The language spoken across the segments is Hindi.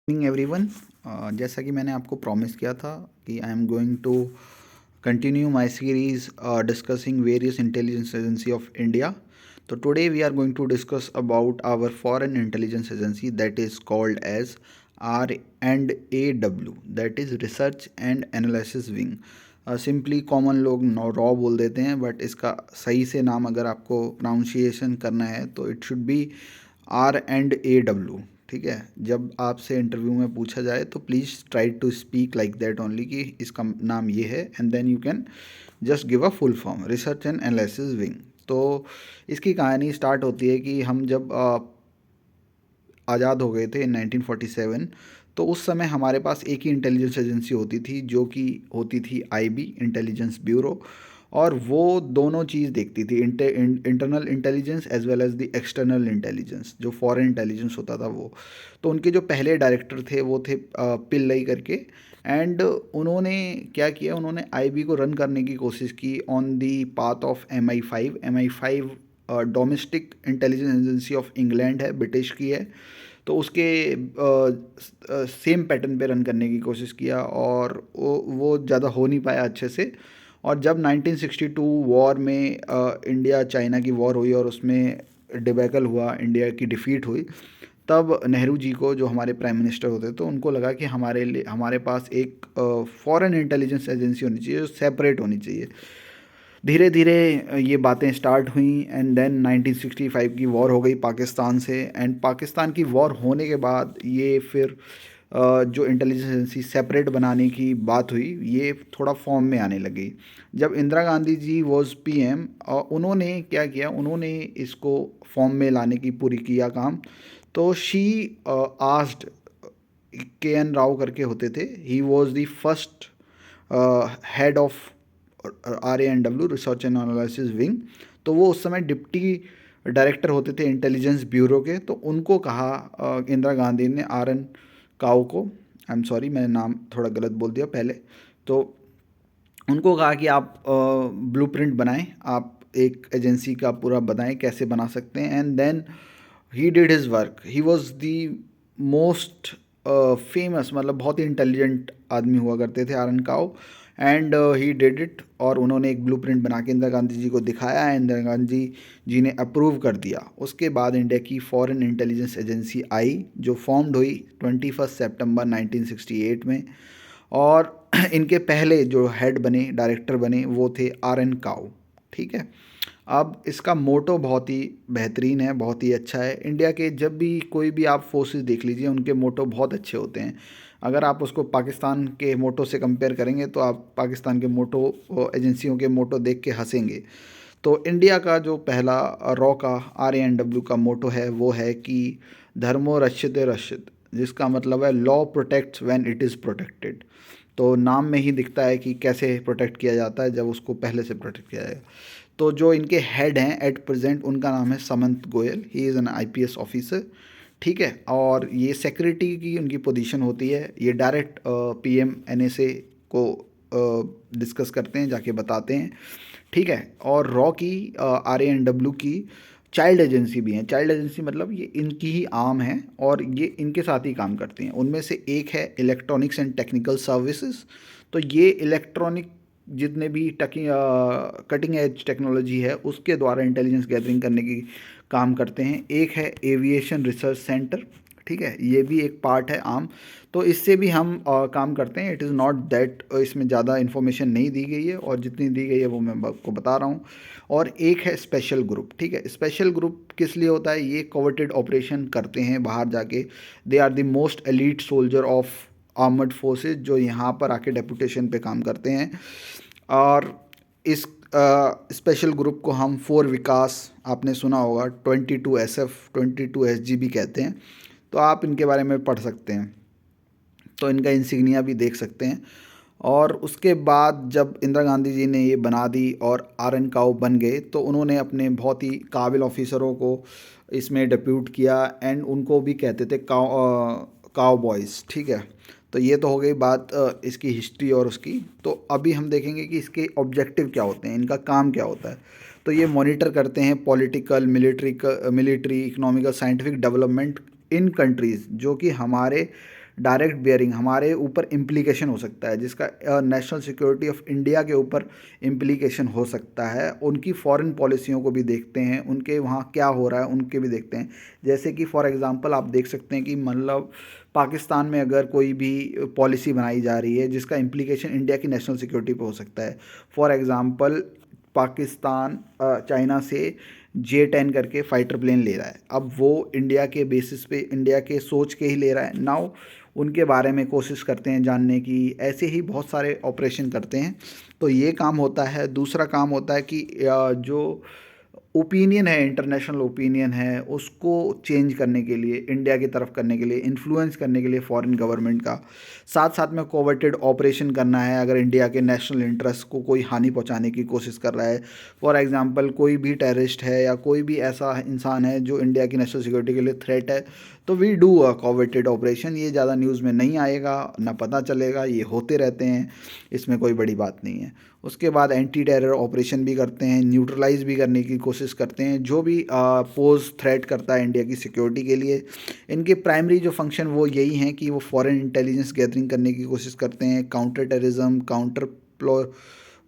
Morning everyone. जैसा कि मैंने आपको प्रॉमिस किया था कि I am going to continue my series discussing various intelligence agency of India. तो today we are going to discuss about our foreign intelligence agency that is called as R&AW, that is research and analysis wing. Simply common लोग रॉ बोल देते हैं, बट इसका सही से नाम अगर आपको प्रोनाउंसिएशन करना है तो इट शुड बी R&AW। ठीक है, जब आपसे इंटरव्यू में पूछा जाए तो please try to speak like that only कि इसका नाम ये है, and then you can just give a full form, research and analysis wing. तो इसकी कहानी स्टार्ट होती है कि हम जब आज़ाद हो गए थे इन 1947, तो उस समय हमारे पास एक ही इंटेलिजेंस एजेंसी होती थी जो कि होती थी IB, इंटेलिजेंस ब्यूरो। और वो दोनों चीज़ देखती थी, internal intelligence as well as the external intelligence, जो फॉरेन इंटेलिजेंस होता था वो। तो उनके जो पहले डायरेक्टर थे वो थे पिल्लई करके। एंड उन्होंने क्या किया, उन्होंने IB को रन करने की कोशिश की on the path of MI5। MI5 domestic intelligence agency of England है, ब्रिटिश की है। तो उसके सेम पैटर्न पे रन करने की कोशिश किया, और वो ज़्यादा हो नहीं पाया अच्छे से। और जब 1962 वॉर में इंडिया चाइना की वॉर हुई और उसमें डिबैकल हुआ, इंडिया की डिफ़ीट हुई, तब नेहरू जी को, जो हमारे प्राइम मिनिस्टर होते, तो उनको लगा कि हमारे पास एक फॉरेन इंटेलिजेंस एजेंसी होनी चाहिए जो सेपरेट होनी चाहिए। धीरे धीरे ये बातें स्टार्ट हुई, एंड देन 1965 की वॉर हो गई पाकिस्तान से। एंड पाकिस्तान की वॉर होने के बाद ये फिर जो इंटेलिजेंस एजेंसी सेपरेट बनाने की बात हुई, ये थोड़ा फॉर्म में आने लगी। जब इंदिरा गांधी जी वॉज PM, उन्होंने क्या किया, उन्होंने इसको फॉर्म में लाने की पूरी किया काम। तो शी आस्क्ड, KN राव करके होते थे, he was the first head of RA&W, research and analysis wing. तो वो उस समय डिप्टी डायरेक्टर होते थे इंटेलिजेंस ब्यूरो के। तो उनको कहा, इंदिरा गांधी ने RN काउ को, आई एम सॉरी मैंने नाम थोड़ा गलत बोल दिया पहले, तो उनको कहा कि आप ब्लूप्रिंट बनाएं, आप एक एजेंसी का पूरा बताएं कैसे बना सकते हैं। And then he did his work. He was the most famous, मतलब बहुत ही इंटेलिजेंट आदमी हुआ करते थे RN Kao. And he did it, और उन्होंने एक ब्लूप्रिंट बना के इंदिरा गांधी जी को दिखाया। इंदिरा गांधी जी ने अप्रूव कर दिया। उसके बाद इंडिया की फॉरेन इंटेलिजेंस एजेंसी आई, जो फॉर्म्ड हुई 21 सितंबर 1968 में। और इनके पहले जो हेड बने, डायरेक्टर बने, वो थे RN काउ। ठीक है, अब इसका मोटो बहुत ही बेहतरीन है, बहुत ही अच्छा है। इंडिया के जब भी कोई भी आप फोर्सेस देख लीजिए, उनके मोटो बहुत अच्छे होते हैं। अगर आप उसको पाकिस्तान के मोटो से कंपेयर करेंगे तो आप पाकिस्तान के मोटो, एजेंसियों के मोटो देख के हंसेंगे। तो इंडिया का जो पहला रॉ का RA&W का मोटो है, वो है कि धर्मो रक्षिते रक्षित, जिसका मतलब है law protects when it is protected. तो नाम में ही दिखता है कि कैसे प्रोटेक्ट किया जाता है जब उसको पहले से प्रोटेक्ट किया जाएगा। तो जो इनके हेड हैं एट प्रेजेंट, उनका नाम है Samant Goyal, he is an IPS officer. ठीक है, और ये सेक्रेटरी की उनकी पोजीशन होती है। ये डायरेक्ट PM NSA को डिस्कस करते हैं, जाके बताते हैं। ठीक है, और रॉ की, RA&W की चाइल्ड एजेंसी भी हैं। चाइल्ड एजेंसी मतलब ये इनकी ही आर्म है, और ये इनके साथ ही काम करते हैं। उनमें से एक है इलेक्ट्रॉनिक्स एंड टेक्निकल सर्विसेज। तो ये इलेक्ट्रॉनिक जितने भी कटिंग एज टेक्नोलॉजी है, उसके द्वारा इंटेलिजेंस गैदरिंग करने की काम करते हैं। एक है एविएशन रिसर्च सेंटर। ठीक है, ये भी एक पार्ट है आम। तो इससे भी हम काम करते हैं। इट इज़ नॉट दैट इसमें ज़्यादा इन्फॉर्मेशन नहीं दी गई है, और जितनी दी गई है वो मैं आपको बता रहा हूँ। और एक है स्पेशल ग्रुप। ठीक है, स्पेशल ग्रुप किस लिए होता है, ये कोवर्टेड ऑपरेशन करते हैं बाहर जाके। They are the most elite soldier of armed forces, जो यहाँ पर आके डेपुटेशन पे काम करते हैं। और इस स्पेशल ग्रुप को हम 4 विकास, आपने सुना होगा, 22SF, 22SG भी कहते हैं। तो आप इनके बारे में पढ़ सकते हैं, तो इनका इंसिग्निया भी देख सकते हैं। और उसके बाद जब इंदिरा गांधी जी ने ये बना दी और RN काउ बन गए, तो उन्होंने अपने बहुत ही काबिल ऑफिसरों को इसमें डिप्यूट किया, एंड उनको भी कहते थे काउ बॉयज़। ठीक है, तो ये तो हो गई बात इसकी हिस्ट्री और उसकी। तो अभी हम देखेंगे कि इसके ऑब्जेक्टिव क्या होते हैं, इनका काम क्या होता है। तो ये मॉनिटर करते हैं political, military, economical, scientific development in countries, जो कि हमारे डायरेक्ट बेयरिंग हमारे ऊपर इम्प्लीकेशन हो सकता है, जिसका नेशनल सिक्योरिटी ऑफ इंडिया के ऊपर इम्प्लीकेशन हो सकता है। उनकी फॉरेन पॉलिसियों को भी देखते हैं, उनके वहाँ क्या हो रहा है उनके भी देखते हैं। जैसे कि फॉर एग्ज़ाम्पल आप देख सकते हैं कि मतलब पाकिस्तान में अगर कोई भी पॉलिसी बनाई जा रही है जिसका इम्प्लीकेशन इंडिया की नेशनल सिक्योरिटी पे हो सकता है। फॉर एग्ज़ाम्पल पाकिस्तान चाइना से J-10 करके फ़ाइटर प्लेन ले रहा है। अब वो इंडिया के बेसिस पे, इंडिया के सोच के ही ले रहा है। नाउ उनके बारे में कोशिश करते हैं जानने की, ऐसे ही बहुत सारे ऑपरेशन करते हैं। तो ये काम होता है। दूसरा काम होता है कि जो ओपिनियन है, इंटरनेशनल ओपिनियन है, उसको चेंज करने के लिए, इंडिया की तरफ करने के लिए, इन्फ्लुएंस करने के लिए फॉरेन गवर्नमेंट का, साथ साथ में कोवर्टेड ऑपरेशन करना है अगर इंडिया के नेशनल इंटरेस्ट को कोई हानि पहुंचाने की कोशिश कर रहा है। फॉर एग्जांपल कोई भी टेररिस्ट है या कोई भी ऐसा इंसान है जो इंडिया की नेशनल सिक्योरिटी के लिए थ्रेट है, तो वी डू अ कोवर्टेड ऑपरेशन। ये ज़्यादा न्यूज़ में नहीं आएगा, ना पता चलेगा, ये होते रहते हैं, इसमें कोई बड़ी बात नहीं है। उसके बाद एंटी टेरर ऑपरेशन भी करते हैं, न्यूट्रलाइज भी करने की कोशिश करते हैं जो भी पोज थ्रेट करता है इंडिया की सिक्योरिटी के लिए। इनके प्राइमरी जो फंक्शन वो यही हैं कि वो फॉरेन इंटेलिजेंस गैदरिंग करने की कोशिश करते हैं, काउंटर टेररिज्म, काउंटर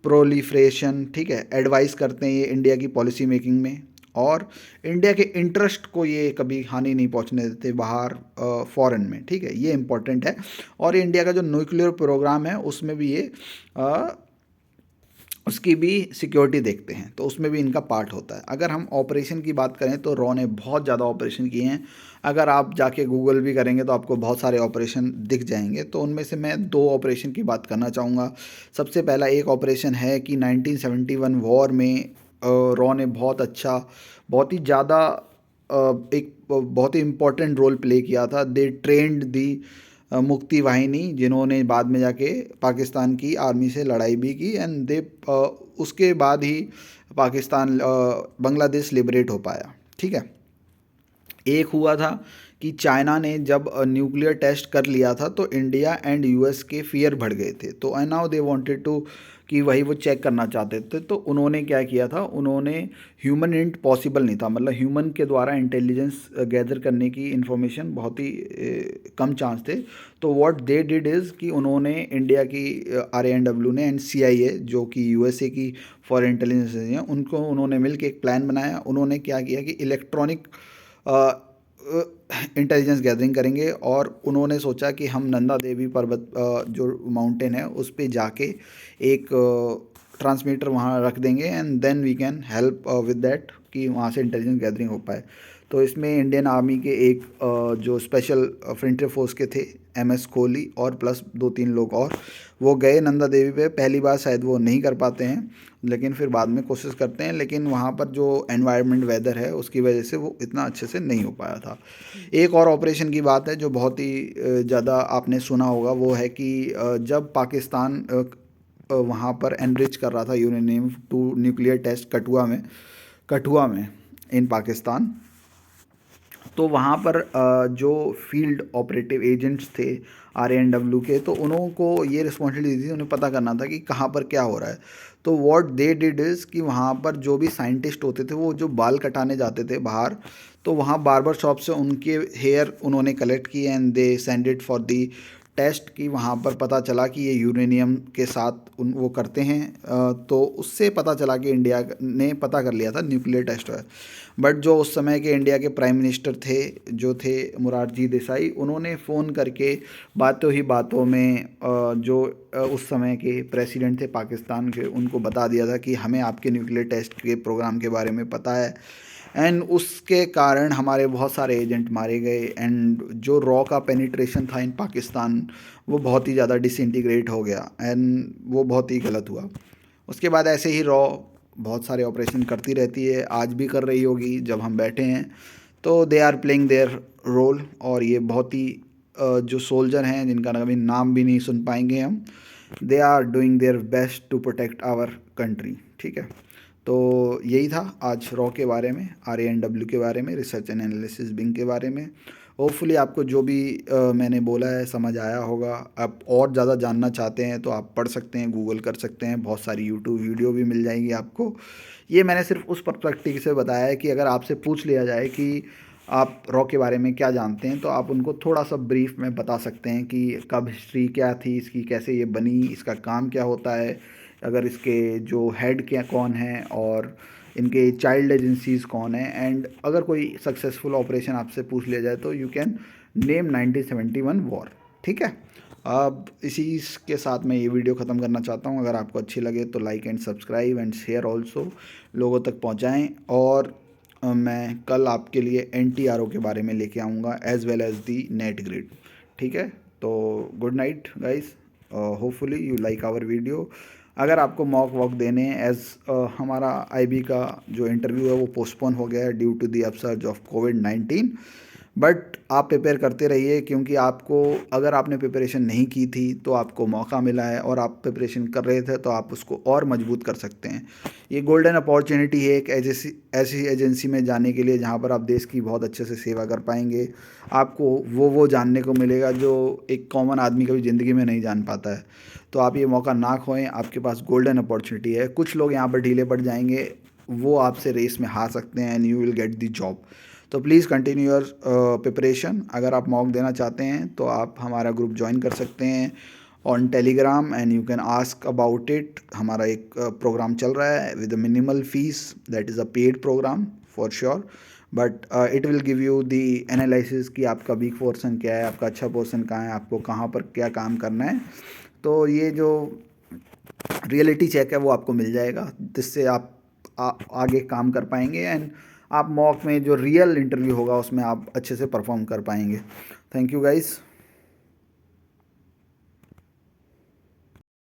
प्रोलिफरेशन, ठीक है, एडवाइस करते हैं ये इंडिया की पॉलिसी मेकिंग में। और इंडिया के इंटरेस्ट को ये कभी हानि नहीं पहुंचने देते बाहर फॉरेन में, ठीक है, ये इंपॉर्टेंट है। और ये इंडिया का जो न्यूक्लियर प्रोग्राम है उसमें भी ये उसकी भी सिक्योरिटी देखते हैं, तो उसमें भी इनका पार्ट होता है। अगर हम ऑपरेशन की बात करें तो रॉ ने बहुत ज़्यादा ऑपरेशन किए हैं। अगर आप जाके गूगल भी करेंगे तो आपको बहुत सारे ऑपरेशन दिख जाएंगे। तो उनमें से मैं दो ऑपरेशन की बात करना चाहूँगा। सबसे पहला एक ऑपरेशन है कि 1971 वॉर में रॉ ने बहुत अच्छा, बहुत ही ज़्यादा एक बहुत ही इम्पोर्टेंट रोल प्ले किया था। दे ट्रेंड दी मुक्ति वाहिनी, जिन्होंने बाद में जाके पाकिस्तान की आर्मी से लड़ाई भी की, एंड दे उसके बाद ही पाकिस्तान बांग्लादेश लिबरेट हो पाया, ठीक है। एक हुआ था कि चाइना ने जब न्यूक्लियर टेस्ट कर लिया था तो इंडिया एंड यूएस के फियर बढ़ गए थे, तो and now they wanted to कि वही वो चेक करना चाहते थे। तो उन्होंने क्या किया था, उन्होंने ह्यूमन इंट पॉसिबल नहीं था, मतलब ह्यूमन के द्वारा इंटेलिजेंस गैदर करने की इंफॉर्मेशन बहुत ही कम चांस थे। तो व्हाट दे डिड इज़ कि उन्होंने इंडिया की RANW ने एंड CIA जो कि USA की फॉरेन इंटेलिजेंस है, उनको उन्होंने मिल के एक प्लान बनाया। उन्होंने क्या किया कि इलेक्ट्रॉनिक इंटेलिजेंस गैदरिंग करेंगे, और उन्होंने सोचा कि हम नंदा देवी पर्वत जो माउंटेन है उस पर जाके एक ट्रांसमीटर वहाँ रख देंगे, and then we can help with that कि वहाँ से इंटेलिजेंस गैदरिंग हो पाए। तो इसमें इंडियन आर्मी के एक जो स्पेशल फ्रंटियर फोर्स के थे, MS कोहली और प्लस 2-3 लोग और, वो गए नंदा देवी पे। पहली बार शायद वो नहीं कर पाते हैं, लेकिन फिर बाद में कोशिश करते हैं, लेकिन वहाँ पर जो एनवायरनमेंट वेदर है उसकी वजह से वो इतना अच्छे से नहीं हो पाया था। एक और ऑपरेशन की बात है जो बहुत ही ज़्यादा आपने सुना होगा, वो है कि जब पाकिस्तान वहाँ पर एनरिच कर रहा था uranium to nuclear test Kathua में इन पाकिस्तान, तो वहाँ पर जो फील्ड ऑपरेटिव एजेंट्स थे RANW के, तो उनको ये रिस्पॉन्सिबिलिटी थी, उन्हें पता करना था कि कहाँ पर क्या हो रहा है। तो व्हाट दे डिड इज़ कि वहाँ पर जो भी साइंटिस्ट होते थे वो जो बाल कटाने जाते थे बाहर, तो वहाँ बार्बर शॉप से उनके हेयर उन्होंने कलेक्ट किए and they send it for the test की। वहाँ पर पता चला कि ये यूरेनियम के साथ वो करते हैं, तो उससे पता चला कि इंडिया ने पता कर लिया था न्यूक्लियर टेस्ट है। बट जो उस समय के इंडिया के प्राइम मिनिस्टर थे जो थे मोरारजी देसाई, उन्होंने फ़ोन करके बातों ही बातों में जो उस समय के प्रेसिडेंट थे पाकिस्तान के, उनको बता दिया था कि हमें आपके न्यूक्लियर टेस्ट के प्रोग्राम के बारे में पता है, एंड उसके कारण हमारे बहुत सारे एजेंट मारे गए, एंड जो रॉ का पेनिट्रेशन था इन पाकिस्तान वो बहुत ही ज़्यादा डिसइंटीग्रेट हो गया, एंड वो बहुत ही गलत हुआ। उसके बाद ऐसे ही रॉ बहुत सारे ऑपरेशन करती रहती है, आज भी कर रही होगी जब हम बैठे हैं। तो they are playing their role, और ये बहुत ही जो सोल्जर हैं जिनका कभी नाम भी नहीं सुन पाएंगे हम, they are doing their best to protect our country, ठीक है। तो यही था आज रॉ के बारे में, RANW के बारे में, रिसर्च एंड एनालिसिस विंग के बारे में। होपफुली आपको जो भी मैंने बोला है समझ आया होगा। आप और ज़्यादा जानना चाहते हैं तो आप पढ़ सकते हैं, गूगल कर सकते हैं, बहुत सारी यूट्यूब वीडियो भी मिल जाएंगी आपको। ये मैंने सिर्फ उस पर्सपेक्टिव से बताया है कि अगर आपसे पूछ लिया जाए कि आप रॉ के बारे में क्या जानते हैं, तो आप उनको थोड़ा सा ब्रीफ में बता सकते हैं कि कब हिस्ट्री क्या थी इसकी, कैसे ये बनी, इसका काम क्या होता है, अगर इसके जो हेड क्या कौन है और इनके चाइल्ड एजेंसीज कौन है। एंड अगर कोई सक्सेसफुल ऑपरेशन आपसे पूछ लिया जाए तो यू कैन नेम 1971 वॉर। ठीक है। अब इसी के साथ मैं ये वीडियो ख़त्म करना चाहता हूँ। अगर आपको अच्छी लगे तो like and subscribe and share also, लोगों तक पहुँचाएँ। और मैं कल आपके लिए NTRO के बारे में लेके आऊँगा as well as the net grid. ठीक है। तो good night guys, hopefully you like our video. अगर आपको मॉक वॉक देने एज हमारा IB का जो इंटरव्यू है वो पोस्टपोन हो गया है due to the upsurge of कोविड-19, बट आप प्रिपेयर करते रहिए, क्योंकि आपको अगर आपने प्रिपरेशन नहीं की थी तो आपको मौका मिला है, और आप प्रिपरेशन कर रहे थे तो आप उसको और मजबूत कर सकते हैं। ये गोल्डन अपॉर्चुनिटी है एक ऐसी एजेंसी में जाने के लिए जहाँ पर आप देश की बहुत अच्छे से सेवा कर पाएंगे। आपको वो जानने को मिलेगा जो एक कॉमन आदमी कभी ज़िंदगी में नहीं जान पाता है। तो आप ये मौका ना खोएं, आपके पास गोल्डन अपॉर्चुनिटी है। कुछ लोग यहाँ पर ढीले पड़ जाएंगे, वो आपसे रेस में हार सकते हैं and you will get the job. तो प्लीज़ कंटिन्यू योर प्रिपरेशन। अगर आप मॉक देना चाहते हैं तो आप हमारा ग्रुप ज्वाइन कर सकते हैं on telegram and you can ask about it. हमारा एक प्रोग्राम चल रहा है with a minimal fees, that is a paid program for sure, but it will give you the analysis कि आपका वीक पोर्सन क्या है, आपका अच्छा पोर्सन कहाँ है, आपको कहाँ पर क्या काम करना है। तो ये जो रियलिटी चेक है वो आपको मिल जाएगा, जिससे आप आगे काम कर पाएंगे एंड आप मॉक में जो रियल इंटरव्यू होगा उसमें आप अच्छे से परफॉर्म कर पाएंगे। Thank you guys.